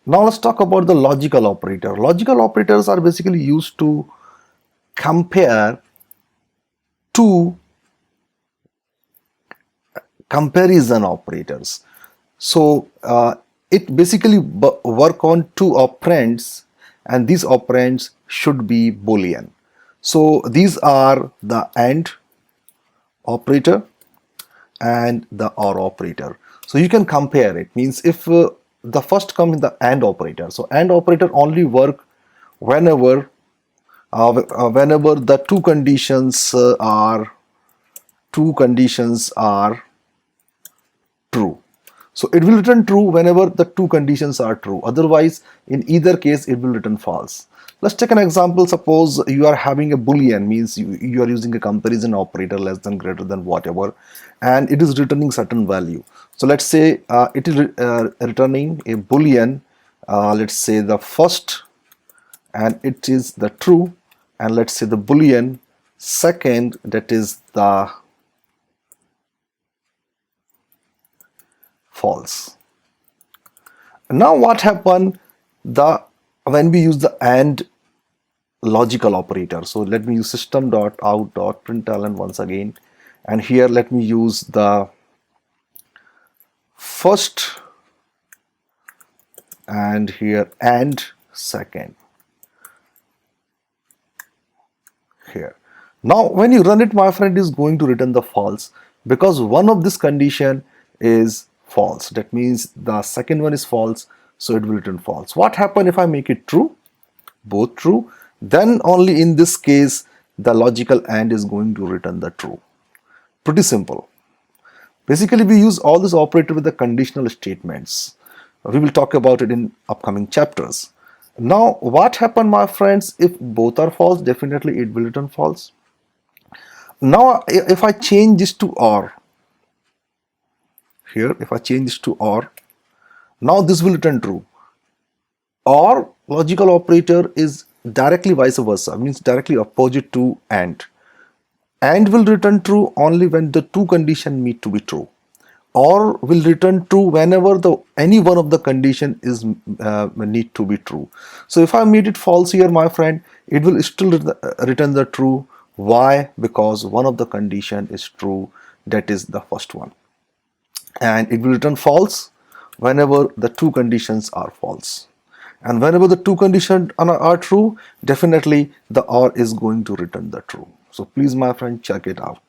Now let's talk about the logical operator. Logical operators are basically used to compare two comparison operators. So it basically work on two operands, and these operands should be Boolean. So these are the AND operator and the OR operator. So you can compare it. Means if the first comes in the AND operator. So AND operator only work whenever whenever the two conditions are true. So it will return true whenever the two conditions are true. Otherwise, in either case, it will return false. Let's take an example. Suppose you are having a boolean, means you are using a comparison operator less than, greater than, whatever, and it is returning certain value. So let's say it is returning a boolean, let's say the first, and it is the true, and let's say the boolean second, that is the false. Now what happened when we use the AND logical operator? So let me use system.out.println once again, and here let me use the first, and here AND second here. Now when you run it, my friend, is going to return the false, because one of this condition is false. That means the second one is false, so it will return false. What happen if I make it true? Both true. Then only in this case the logical AND is going to return the true. Pretty simple. Basically we use all this operator with the conditional statements. We will talk about it in upcoming chapters. Now what happened, my friends, if both are false? Definitely it will return false. Now if I change this to OR, here if I change this to OR, now this will return true. OR logical operator is directly vice versa, means directly opposite to AND. AND will return true only when the two conditions meet to be true. OR will return true whenever any one of the condition is need to be true. So if I made it false here, my friend, it will still return the true. Why? Because one of the condition is true, that is the first one, and it will return false whenever the two conditions are false. And whenever the two conditions are true, definitely the OR is going to return the true. So please, my friend, check it out.